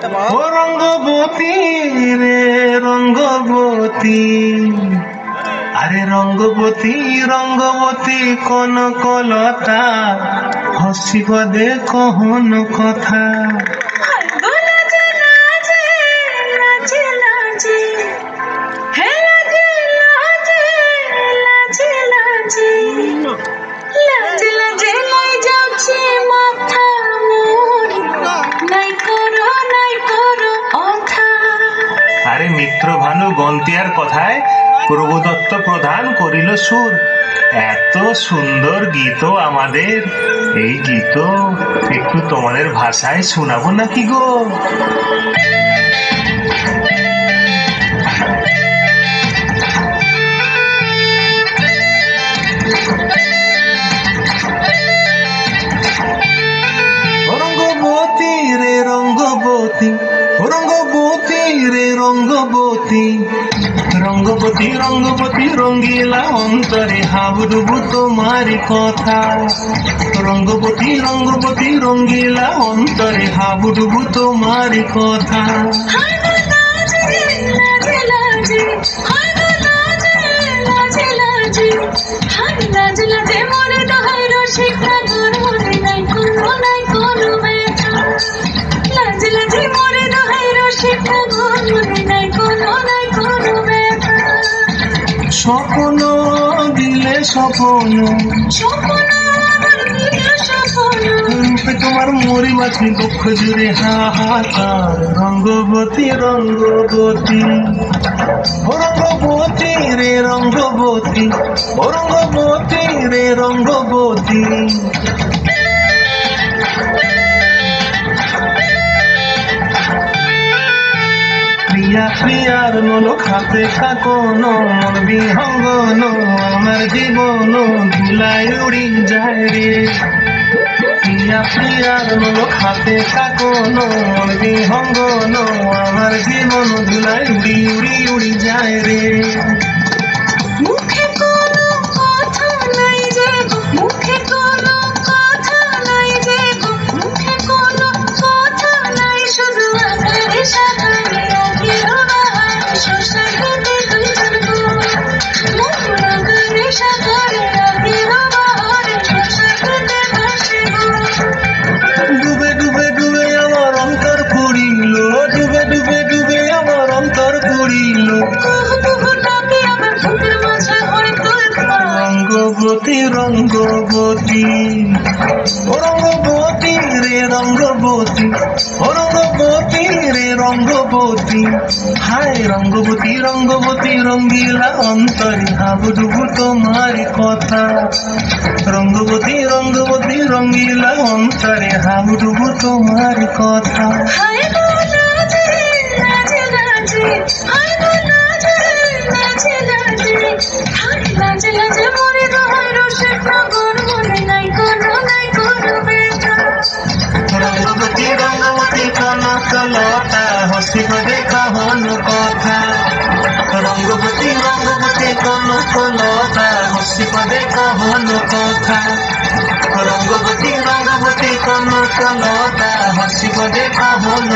ও রঙ্গবতী রে রঙ্গবতী, আরে রঙ্গবতী রঙ্গবতী কনকলতা, হসিব দে কহন কথা। আরে মিত্র ভানু গন্তিয়ার কথায় প্রভুদত্ত প্রধান করিল সুর। এত সুন্দর গীত আমাদের, এই গীত একটু তোমাদের ভাষায় শোনাবো নাকি গো? রঙ্গবতী রে রঙ্গবতী, রঙ্গবতী রে রঙ্গবতী, রঙ্গবতী রঙ্গবতী রঙ্গিলা অন্তরে হাবুডুবু তোমারি কথা। রঙ্গবতী রঙ্গবতী রঙ্গিলা অন্তরে হাবুডুবু তোমারি কথা। স্বপ্ন দিলে স্বপ্ন, রূপে তোমার মরি মাছি দুঃখ জুড়ে হাহাকার। রঙ্গবতী রঙ্গবতী, ও রঙ্গবতী রে রঙ্গবতী, ও রঙ্গবতী রে রঙ্গবতী। প্রিয়া প্রিয়ার মনো খাতে থাকোনো, মন বিহঙ্গন আমার জীবন ধুলায় উড়ি যায় রে। প্রিয়া প্রিয়ার মনো খাতে থাকোনো, মন বিহঙ্গন আমার জীবন ধুলায় উড়ি উড়ি উড়ি যায় রে। মুখে কোনো কথা নাই যে গো, মুখে কোনো কথা নাই যে গো, মুখে কোনো কথা নাই, শুধু আকারে সাকারে আগের বাহারে শোষা খেতে দুইজন গো। আকারে সাকারে আগের বাহারে শোষা খেতে ভাসে গো। ডুবে ডুবে ডুবে আমার অন্তর পুরিল, ডুবে ডুবে ডুবে আমার অন্তর পুরিল। রঙ্গবতী রঙ্গবতী, ও রঙ্গবতী রে রঙ্গবতী, ও রঙ্গবতী রে রঙ্গবতী। হায় রঙ্গবতী রঙ্গবতী রঙ্গিলা অন্তরে হাবুডুবু তোমারি কথা। রঙ্গবতী রঙ্গবতী রঙ্গিলা অন্তরে হাবুডুবু তোমারি কথা। রঙ্গবতী রঙ্গবতী কনকলতা, হসিব দে কহন কথা। রঙ্গবতী রঙ্গবতী কনকলতা, হসিব দে কহন কথা। রঙ্গবতী রঙ্গবতী কনকলতা, হসিব দে কহন।